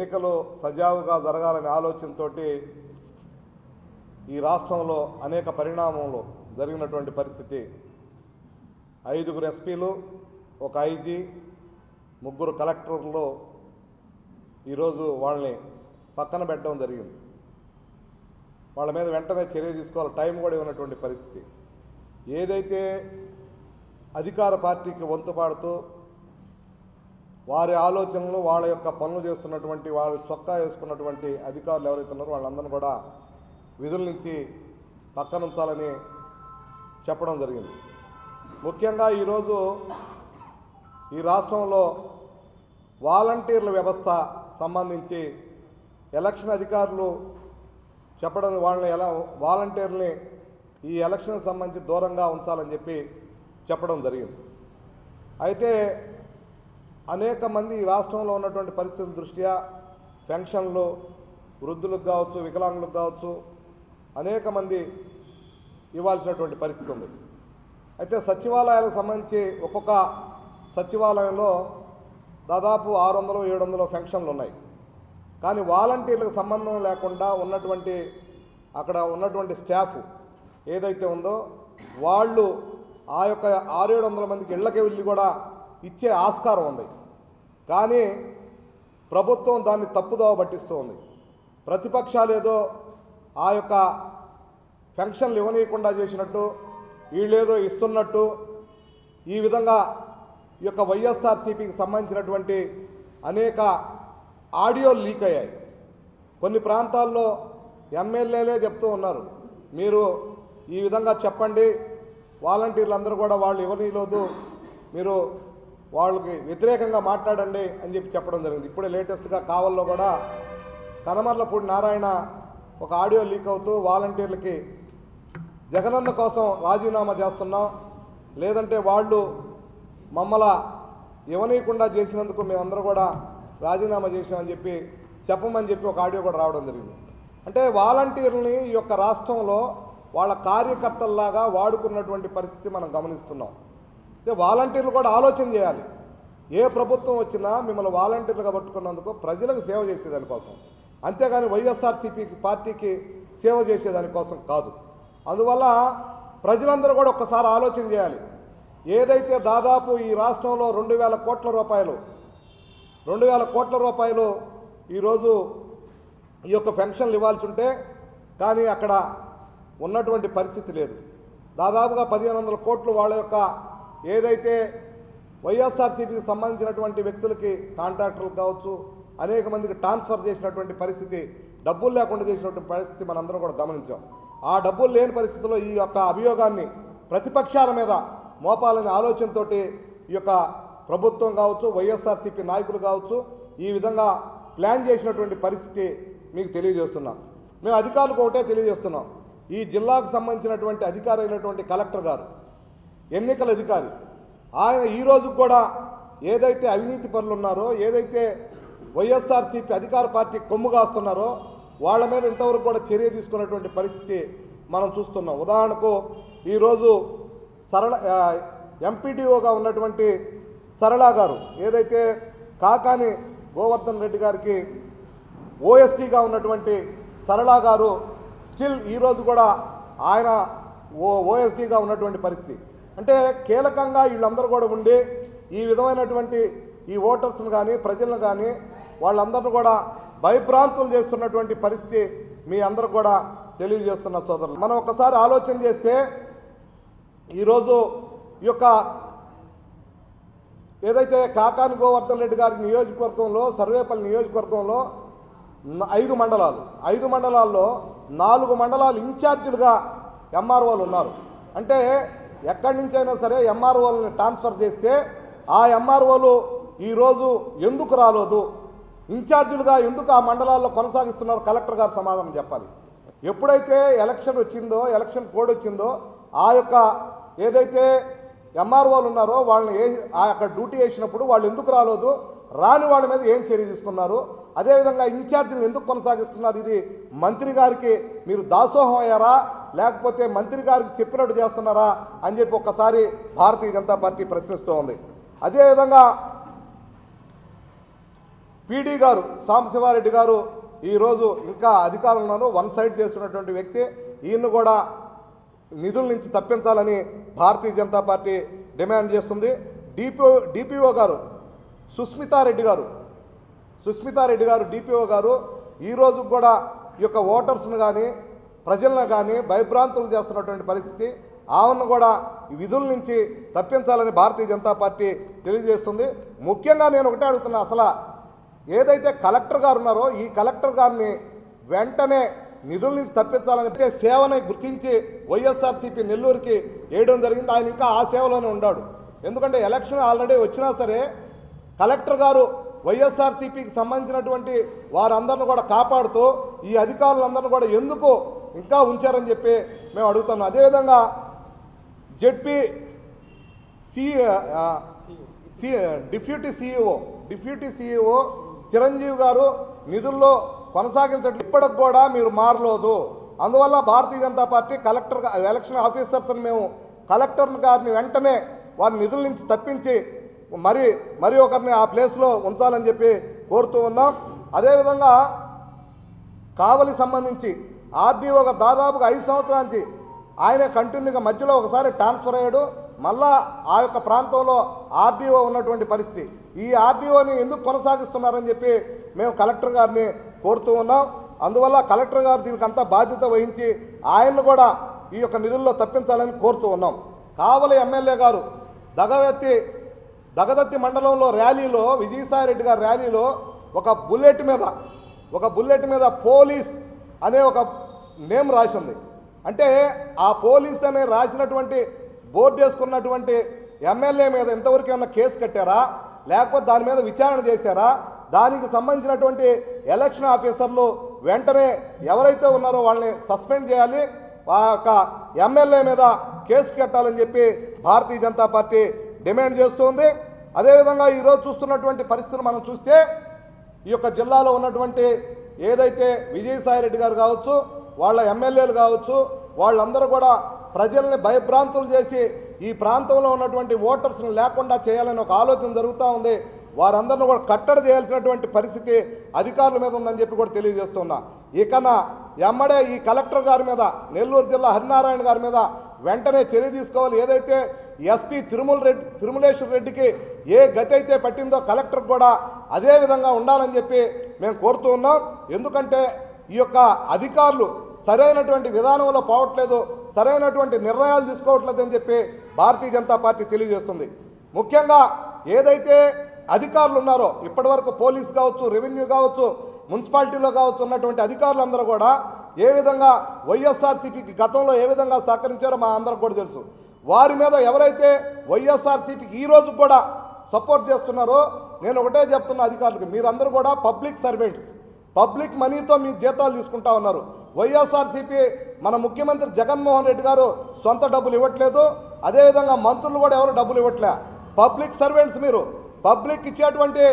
ఎన్నికలు సజావుగా జరగాలనే ఆలోచనతోటి ఈ రాష్ట్రంలో అనేక పరిణామాలు జరిగినటువంటి పరిస్థితి. 5 ఎస్పీలు, ఒక ఐజీ, 3 కలెక్టర్లు ఈరోజు వాళ్ళని పక్కన పెట్టడం జరిగింది. వాళ్ళ మీద వెంటనే చర్య తీసుకోవాలి, టైం కూడా ఉన్నటువంటి పరిస్థితి. ఏదైతే అధికార పార్టీకి వంతు పాడుతూ వారి ఆలోచనలు వాళ్ళ యొక్క పనులు చేస్తున్నటువంటి వాళ్ళు చొక్కా వేసుకున్నటువంటి అధికారులు ఎవరైతే ఉన్నారో వాళ్ళందరినీ కూడా విధుల నుంచి పక్కన ఉంచాలని చెప్పడం జరిగింది. ముఖ్యంగా ఈరోజు ఈ రాష్ట్రంలో వాలంటీర్ల వ్యవస్థ సంబంధించి ఎలక్షన్ అధికారులు చెప్పడం, వాళ్ళని ఎలా వాలంటీర్ని ఈ ఎలక్షన్ సంబంధించి దూరంగా ఉంచాలని చెప్పి చెప్పడం జరిగింది. అయితే అనేక మంది ఈ రాష్ట్రంలో ఉన్నటువంటి పరిస్థితుల దృష్ట్యా పెన్షన్లు వృద్ధులకు కావచ్చు, వికలాంగులకు కావచ్చు, అనేక మంది ఇవ్వాల్సినటువంటి పరిస్థితి ఉంది. అయితే సచివాలయాలకు సంబంధించి ఒక్కొక్క సచివాలయంలో దాదాపు 600-700 పెన్షన్లు ఉన్నాయి. కానీ వాలంటీర్లకు సంబంధం లేకుండా ఉన్నటువంటి అక్కడ ఉన్నటువంటి స్టాఫ్ ఏదైతే ఉందో వాళ్ళు ఆ యొక్క 600-700 మందికి ఇళ్ళకి వెళ్ళి కూడా ఇచ్చే ఆస్కారం ఉంది. కానీ ప్రభుత్వం దాన్ని తప్పుదోవ పట్టిస్తూ ఉంది. ప్రతిపక్షాలు ఏదో ఆ యొక్క పెన్షన్లు ఇవ్వనీయకుండా చేసినట్టు, వీళ్ళేదో ఇస్తున్నట్టు, ఈ విధంగా ఈ యొక్క వైఎస్ఆర్సీపీకి సంబంధించినటువంటి అనేక ఆడియోలు లీక్ అయ్యాయి. కొన్ని ప్రాంతాల్లో ఎమ్మెల్యేలే చెప్తూ ఉన్నారు, మీరు ఈ విధంగా చెప్పండి, వాలంటీర్లు అందరూ కూడా వాళ్ళు ఇవ్వనీయలేదు, మీరు వాళ్ళకి వ్యతిరేకంగా మాట్లాడండి అని చెప్పి చెప్పడం జరిగింది. ఇప్పుడే లేటెస్ట్గా కావల్లో కూడా కనమర్లపూడి నారాయణ ఒక ఆడియో లీక్ అవుతూ వాలంటీర్లకి జగనన్న కోసం రాజీనామా చేస్తున్నాం, లేదంటే వాళ్ళు మమ్మల్ని ఇవ్వనీయకుండా చేసినందుకు మేమందరూ కూడా రాజీనామా చేసామని చెప్పి చెప్పమని చెప్పి ఒక ఆడియో కూడా రావడం జరిగింది. అంటే వాలంటీర్లని ఈ యొక్క రాష్ట్రంలో వాళ్ళ కార్యకర్తల్లాగా వాడుకున్నటువంటి పరిస్థితి మనం గమనిస్తున్నాం. అంటే వాలంటీర్లు కూడా ఆలోచన చేయాలి. ఏ ప్రభుత్వం వచ్చినా మిమ్మల్ని వాలంటీర్లుగా పట్టుకున్నందుకు ప్రజలకు సేవ చేసేదానికోసం, అంతేగాని వైఎస్ఆర్సీపీ పార్టీకి సేవ చేసేదానికోసం కాదు. అందువల్ల ప్రజలందరూ కూడా ఒక్కసారి ఆలోచన చేయాలి. ఏదైతే దాదాపు ఈ రాష్ట్రంలో 2000 కోట్ల రూపాయలు ఈరోజు ఈ యొక్క పెన్షన్లు ఇవ్వాల్సి ఉంటే కానీ అక్కడ ఉన్నటువంటి పరిస్థితి లేదు. దాదాపుగా 1500 కోట్లు వాళ్ళ యొక్క ఏదైతే వైఎస్ఆర్సీపీకి సంబంధించినటువంటి వ్యక్తులకి, కాంట్రాక్టర్లకు కావచ్చు, అనేక మందికి ట్రాన్స్ఫర్ చేసినటువంటి పరిస్థితి, డబ్బులు లేకుండా చేసినటువంటి పరిస్థితి మనందరం కూడా గమనించాం. ఆ డబ్బులు లేని పరిస్థితిలో ఈ యొక్క అభియోగాన్ని ప్రతిపక్షాల మీద మోపాలనే ఆలోచనతో ఈ యొక్క ప్రభుత్వం కావచ్చు, వైఎస్ఆర్సీపీ నాయకులు కావచ్చు, ఈ విధంగా ప్లాన్ చేసినటువంటి పరిస్థితి మీకు తెలియజేస్తున్నాం. మేము అధికారులకు ఒకటే తెలియజేస్తున్నాం, ఈ జిల్లాకు సంబంధించినటువంటి అధికారి అయినటువంటి కలెక్టర్ గారు, ఎన్నికల అధికారి, ఆయన ఈ రోజు కూడా ఏదైతే అవినీతి పరులు ఉన్నారో, ఏదైతే వైఎస్ఆర్సీపీ అధికార పార్టీ కొమ్ము కాస్తున్నారో వాళ్ళ మీద ఇంతవరకు కూడా చర్య తీసుకున్నటువంటి పరిస్థితి మనం చూస్తున్నాం. ఉదాహరణకు ఈరోజు ఎంపీడీఓగా ఉన్నటువంటి సరళ గారు, ఏదైతే కాకాని గోవర్ధన్ రెడ్డి గారికి ఓఎస్టీగా ఉన్నటువంటి సరళ గారు స్టిల్ ఈరోజు కూడా ఆయన ఓఎస్టీగా ఉన్నటువంటి పరిస్థితి. అంటే కీలకంగా వీళ్ళందరూ కూడా ఉండి ఈ విధమైనటువంటి ఈ ఓటర్స్ను కానీ ప్రజలను కానీ వాళ్ళందరినీ కూడా భయభ్రాంతులు చేస్తున్నటువంటి పరిస్థితి మీ అందరూ కూడా తెలియజేస్తున్న సోదరులు. మనం ఒకసారి ఆలోచన చేస్తే ఈరోజు ఈ యొక్క ఏదైతే కాకాని గోవర్ధన్ రెడ్డి గారి నియోజకవర్గంలో, సర్వేపల్లి నియోజకవర్గంలో 5 మండలాల్లో 4 మండలాలు ఇన్ఛార్జీలుగా ఎంఆర్ఓలు ఉన్నారు. అంటే ఎక్కడి నుంచైనా సరే ఎంఆర్ఓలను ట్రాన్స్ఫర్ చేస్తే ఆ ఎంఆర్ఓలు ఈరోజు ఎందుకు రాలేదు, ఇన్ఛార్జీలుగా ఎందుకు ఆ మండలాల్లో కొనసాగిస్తున్నారు, కలెక్టర్ గారు సమాధానం చెప్పాలి. ఎప్పుడైతే ఎలక్షన్ వచ్చిందో, ఎలక్షన్ కోడ్ వచ్చిందో, ఆ యొక్క ఏదైతే ఎంఆర్ఓలు ఉన్నారో వాళ్ళని అక్కడ డ్యూటీ వేసినప్పుడు వాళ్ళు ఎందుకు రాలేదు, రాని వాళ్ళ మీద ఏం చర్య తీసుకున్నారు, అదేవిధంగా ఇన్ఛార్జీలు ఎందుకు కొనసాగిస్తున్నారు, ఇది మంత్రి గారికి మీరు దాసోహం అయ్యారా, లేకపోతే మంత్రి గారికి చెప్పినట్టు చేస్తున్నారా అని చెప్పి ఒక్కసారి భారతీయ జనతా పార్టీ ప్రశ్నిస్తూ ఉంది. అదేవిధంగా పీడీ గారు సాంబశివారెడ్డి గారు ఈరోజు ఇంకా అధికారంలో వన్ సైడ్ చేస్తున్నటువంటి వ్యక్తి. ఈయన్ను కూడా నిధుల నుంచి తప్పించాలని భారతీయ జనతా పార్టీ డిమాండ్ చేస్తుంది. డిపిఓ గారు సుస్మితారెడ్డి గారు డిపిఓ గారు ఈరోజు కూడా ఈ యొక్క ఓటర్స్ను కానీ ప్రజలను కానీ భయభ్రాంతులు చేస్తున్నటువంటి పరిస్థితి. ఆమెను కూడా విధుల నుంచి తప్పించాలని భారతీయ జనతా పార్టీ తెలియజేస్తుంది. ముఖ్యంగా నేను ఒకటే అడుగుతున్నా, అసలు ఏదైతే కలెక్టర్ గారు ఉన్నారో ఈ కలెక్టర్ గారిని వెంటనే నిధుల నుంచి తప్పించాలని సేవని గుర్తించి వైఎస్ఆర్సీపీ నెల్లూరుకి వేయడం జరిగింది. ఆయన ఇంకా ఆ సేవలోనే ఉన్నాడు. ఎందుకంటే ఎలక్షన్ ఆల్రెడీ వచ్చినా సరే కలెక్టర్ గారు వైఎస్ఆర్సీపీకి సంబంధించినటువంటి వారందరిని కూడా కాపాడుతూ ఈ అధికారులందరినీ కూడా ఎందుకు ఇంకా ఉంచారని చెప్పి మేము అడుగుతున్నాం. అదేవిధంగా జెడ్పీ డిప్యూటీ సిఇఓ చిరంజీవి గారు నిధుల్లో కొనసాగించడం ఇప్పటికి కూడా మీరు మారలేదు. అందువల్ల భారతీయ జనతా పార్టీ ఎలక్షన్ ఆఫీసర్స్ని మేము కలెక్టర్ గారిని వెంటనే వారి నిధుల నుంచి తప్పించి మరి ఒకరిని ఆ ప్లేస్లో ఉంచాలని చెప్పి కోరుతూ ఉన్నాం. అదేవిధంగా కావలి సంబంధించి ఆర్డీఓగా దాదాపుగా 5 సంవత్సరాల నుంచి ఆయన కంటిన్యూగా మధ్యలో ఒకసారి ట్రాన్స్ఫర్ అయ్యాడు. మళ్ళా ఆ యొక్క ప్రాంతంలో ఆర్డీఓ ఉన్నటువంటి పరిస్థితి. ఈ ఆర్డీఓని ఎందుకు కొనసాగిస్తున్నారని చెప్పి మేము కలెక్టర్ గారిని కోరుతూ ఉన్నాం. అందువల్ల కలెక్టర్ గారు దీనికి అంతా బాధ్యత వహించి ఆయన్ను కూడా ఈ యొక్క నిధుల్లో తప్పించాలని కోరుతూ ఉన్నాం. కావలి ఎమ్మెల్యే గారు దగదత్తి మండలంలో ర్యాలీలో విజయసాయిరెడ్డి గారి ర్యాలీలో ఒక బుల్లెట్ మీద పోలీస్ అనే ఒక నేమ్ రాసి ఉంది. అంటే ఆ పోలీస్ అనే రాసినటువంటి బోర్డు వేసుకున్నటువంటి ఎమ్మెల్యే మీద ఇంతవరకు ఏమన్నా కేసు కట్టారా, లేకపోతే దాని మీద విచారణ చేశారా? దానికి సంబంధించినటువంటి ఎలక్షన్ ఆఫీసర్లు వెంటనే ఎవరైతే ఉన్నారో వాళ్ళని సస్పెండ్ చేయాలి, ఆ యొక్క ఎమ్మెల్యే మీద కేసు కట్టాలని చెప్పి భారతీయ జనతా పార్టీ డిమాండ్ చేస్తుంది. అదేవిధంగా ఈరోజు చూస్తున్నటువంటి పరిస్థితులు మనం చూస్తే ఈ యొక్క జిల్లాలో ఉన్నటువంటి ఏదైతే విజయసాయిరెడ్డి గారు కావచ్చు, వాళ్ళ ఎమ్మెల్యేలు కావచ్చు, వాళ్ళందరూ కూడా ప్రజల్ని భయభ్రాంతులు చేసి ఈ ప్రాంతంలో ఉన్నటువంటి ఓటర్స్ని లేకుండా చేయాలని ఒక ఆలోచన జరుగుతూ ఉంది. వారందరిని కూడా కట్టడి చేయాల్సినటువంటి పరిస్థితి అధికారుల మీద ఉందని చెప్పి కూడా తెలియజేస్తున్నా. ఇకన ఎమ్మడే ఈ కలెక్టర్ గారి మీద, నెల్లూరు జిల్లా హరినారాయణ గారి మీద వెంటనే చర్య తీసుకోవాలి. ఏదైతే ఎస్పీ తిరుమలేశ్వర రెడ్డికి ఏ గతి అయితే పట్టిందో కలెక్టర్ కూడా అదే విధంగా ఉండాలని చెప్పి మేము కోరుతూ ఉన్నాం. ఎందుకంటే ఈ యొక్క అధికారులు సరైనటువంటి విధానంలో పోవట్లేదు, సరైనటువంటి నిర్ణయాలు తీసుకోవట్లేదని చెప్పి భారతీయ జనతా పార్టీ తెలియజేస్తుంది. ముఖ్యంగా ఏదైతే అధికారులు ఉన్నారో ఇప్పటివరకు పోలీస్ కావచ్చు, రెవెన్యూ కావచ్చు, మున్సిపాలిటీలో కావచ్చు ఉన్నటువంటి అధికారులందరూ కూడా ఏ విధంగా వైఎస్ఆర్సీపీకి గతంలో ఏ విధంగా సహకరించారో మా అందరికి కూడా తెలుసు. వారి మీద ఎవరైతే వైఎస్ఆర్సీపీకి ఈ రోజు కూడా సపోర్ట్ చేస్తున్నారో నేను ఒకటే చెప్తున్నా అధికారులకు, మీరందరూ కూడా పబ్లిక్ సర్వెంట్స్, పబ్లిక్ మనీతో మీ జీతాలు తీసుకుంటా ఉన్నారు. వైఎస్ఆర్సీపీ మన ముఖ్యమంత్రి జగన్మోహన్ రెడ్డి గారు సొంత డబ్బులు ఇవ్వట్లేదు, అదేవిధంగా మంత్రులు కూడా ఎవరు డబ్బులు ఇవ్వట్లే. పబ్లిక్ సర్వెంట్స్ మీరు, పబ్లిక్ ఇచ్చేటువంటి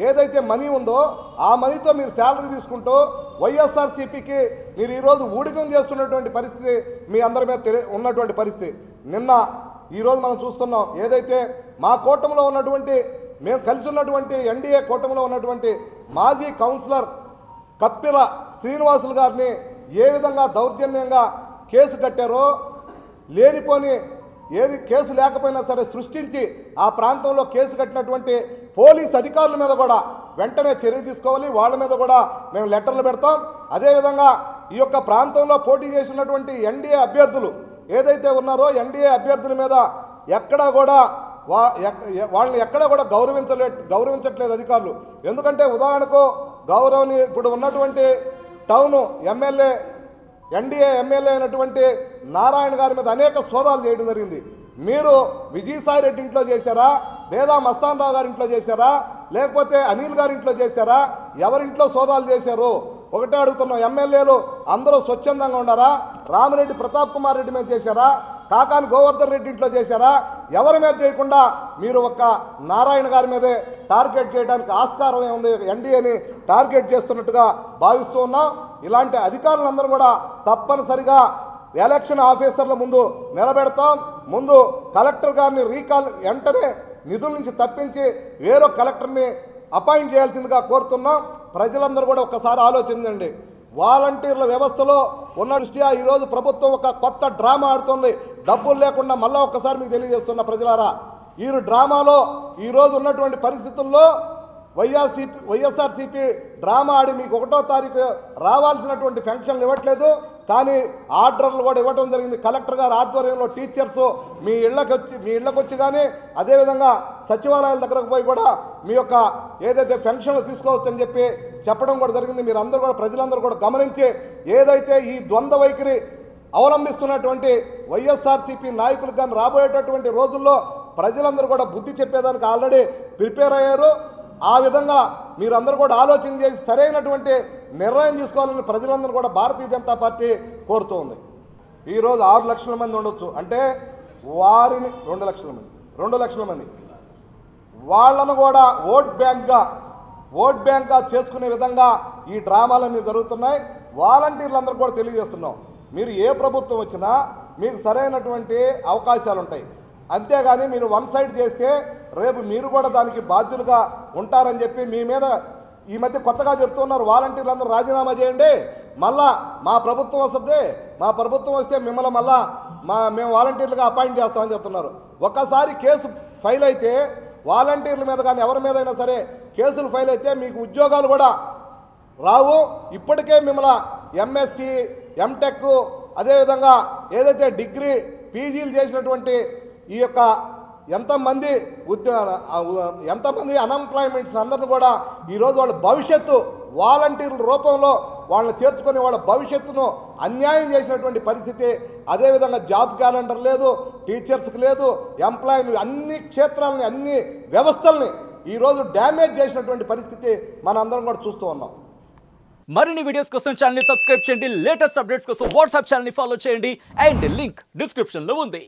ఏదైతే మనీ ఉందో ఆ మనీతో మీరు శాలరీ తీసుకుంటూ వైఎస్ఆర్సీపీకి మీరు ఈరోజు ఊడిగం చేస్తున్నటువంటి పరిస్థితి మీ అందరి మీద ఉన్నటువంటి పరిస్థితి. ఈరోజు మనం చూస్తున్నాం ఏదైతే మా కూటమిలో ఉన్నటువంటి, మేము కలిసి ఉన్నటువంటి ఎన్డీఏ కూటమిలో ఉన్నటువంటి మాజీ కౌన్సిలర్ కప్పిల శ్రీనివాసులు గారిని ఏ విధంగా దౌర్జన్యంగా కేసు కట్టారో, లేనిపోని ఏది కేసు లేకపోయినా సరే సృష్టించి ఆ ప్రాంతంలో కేసు కట్టినటువంటి పోలీస్ అధికారుల మీద కూడా వెంటనే చర్య తీసుకోవాలి. వాళ్ళ మీద కూడా మేము లెటర్లు పెడతాం. అదేవిధంగా ఈ యొక్క ప్రాంతంలో పోటీ చేసినటువంటి ఎన్డీఏ అభ్యర్థులు ఏదైతే ఉన్నారో ఎన్డీఏ అభ్యర్థుల మీద ఎక్కడా కూడా వాళ్ళని ఎక్కడా కూడా గౌరవించట్లేదు అధికారులు. ఎందుకంటే ఉదాహరణకు ఇప్పుడు ఉన్నటువంటి టౌన్ ఎమ్మెల్యే, ఎన్డీఏ ఎమ్మెల్యే అయినటువంటి నారాయణ గారి మీద అనేక సోదాలు చేయడం జరిగింది. మీరు విజయసాయిరెడ్డి ఇంట్లో చేశారా, లేదా మస్తాన్ రావు గారి ఇంట్లో చేశారా, లేకపోతే అనిల్ గారి ఇంట్లో చేశారా, ఎవరింట్లో సోదాలు చేశారు? ఒకటే అడుగుతున్నాం, ఎమ్మెల్యేలు అందరూ స్వచ్ఛందంగా ఉన్నారా? రామిరెడ్డి ప్రతాప్ కుమార్ రెడ్డి మీద చేశారా, కాకాని గోవర్ధన్ రెడ్డి ఇంట్లో చేశారా? ఎవరి మీద చేయకుండా మీరు ఒక్క నారాయణ గారి మీదే టార్గెట్ చేయడానికి ఆస్కారం ఏముంది? ఎన్డీఏని టార్గెట్ చేస్తున్నట్టుగా భావిస్తూ ఉన్నాం. ఇలాంటి అధికారులందరూ కూడా తప్పనిసరిగా ఎలక్షన్ ఆఫీసర్ల ముందు నిలబెడతాం. ముందు కలెక్టర్ గారిని రీకాల్ వెంటనే నిధుల నుంచి తప్పించి వేరొక కలెక్టర్ని అపాయింట్ చేయాల్సిందిగా కోరుతున్నాం. ప్రజలందరూ కూడా ఒక్కసారి ఆలోచించండి. వాలంటీర్ల వ్యవస్థలో ఉన్న దృష్ట్యా ఈరోజు ప్రభుత్వం ఒక కొత్త డ్రామా ఆడుతుంది. డబ్బులు లేకుండా మళ్ళీ ఒక్కసారి మీకు తెలియజేస్తున్న ప్రజలారా, ఈ డ్రామాలో ఈరోజు ఉన్నటువంటి పరిస్థితుల్లో వైఎస్ఆర్సీపీ డ్రామా ఆడి మీకు 1వ తారీఖు రావాల్సినటువంటి పెన్షన్లు ఇవ్వట్లేదు. కానీ ఆర్డర్లు కూడా ఇవ్వడం జరిగింది. కలెక్టర్ గారి ఆధ్వర్యంలో టీచర్స్ మీ ఇళ్ళకి వచ్చి కానీ అదేవిధంగా సచివాలయాల దగ్గరకు పోయి కూడా మీ యొక్క ఏదైతే పెన్షన్లు తీసుకోవచ్చని చెప్పి చెప్పడం కూడా జరిగింది. మీరు అందరూ కూడా ప్రజలందరూ కూడా గమనించి ఏదైతే ఈ ద్వంద్వ వైఖరి అవలంబిస్తున్నటువంటి వైఎస్ఆర్సీపీ నాయకులకు కానీ రాబోయేటటువంటి రోజుల్లో ప్రజలందరూ కూడా బుద్ధి చెప్పేదానికి ఆల్రెడీ ప్రిపేర్ అయ్యారు. ఆ విధంగా మీరందరూ కూడా ఆలోచన చేసి సరైనటువంటి నిర్ణయం తీసుకోవాలని ప్రజలందరూ కూడా భారతీయ జనతా పార్టీ కోరుతూ ఉంది. ఈరోజు 6 లక్షల మంది ఉండొచ్చు, అంటే వారిని 2 లక్షల మంది వాళ్ళను కూడా ఓట్ బ్యాంక్గా చేసుకునే విధంగా ఈ డ్రామాలన్నీ జరుగుతున్నాయి. వాలంటీర్లందరూ కూడా తెలియజేస్తున్నాం, మీరు ఏ ప్రభుత్వం వచ్చినా మీకు సరైనటువంటి అవకాశాలు ఉంటాయి. అంతేగాని మీరు వన్ సైడ్ చేస్తే రేపు మీరు కూడా దానికి బాధ్యులుగా ఉంటారని చెప్పి మీ మీద ఈ మధ్య కొత్తగా చెప్తున్నారు. వాలంటీర్లందరూ రాజీనామా చేయండి, మళ్ళా మా ప్రభుత్వం వస్తుంది, మా ప్రభుత్వం వస్తే మిమ్మల్ని మళ్ళా మేము వాలంటీర్లుగా అపాయింట్ చేస్తామని చెప్తున్నారు. ఒక్కసారి కేసు ఫైల్ అయితే వాలంటీర్ల మీద కానీ ఎవరి మీద అయినా సరే కేసులు ఫైల్ అయితే మీకు ఉద్యోగాలు కూడా రావు. ఇప్పటికే మిమ్మల్ని ఎంఎస్సి, ఎంటెక్, అదేవిధంగా ఏదైతే డిగ్రీ, పీజీలు చేసినటువంటి ఈ యొక్క ఎంతమంది అన్ఎంప్లాయ్మెంట్స్ అందరిని కూడా ఈరోజు వాళ్ళ భవిష్యత్తు వాలంటీర్ల రూపంలో వాళ్ళని చేర్చుకొని వాళ్ళ భవిష్యత్తును అన్యాయం చేసినటువంటి పరిస్థితి. అదేవిధంగా జాబ్ క్యాలెండర్ లేదు, టీచర్స్కి లేదు, ఎంప్లాయీలు అన్ని క్షేత్రాలని అన్ని వ్యవస్థల్ని ఈరోజు డ్యామేజ్ చేసినటువంటి పరిస్థితి మన అందరం కూడా చూస్తూ ఉన్నాం. మరిన్ని వీడియోస్ కోసం ఛానల్ ని సబ్స్క్రైబ్ చేయండి. లేటెస్ట్ అప్డేట్స్ కోసం వాట్సాప్ ఛానల్ ని ఫాలో చేయండి. అండ్ లింక్ డిస్క్రిప్షన్ లో ఉంది.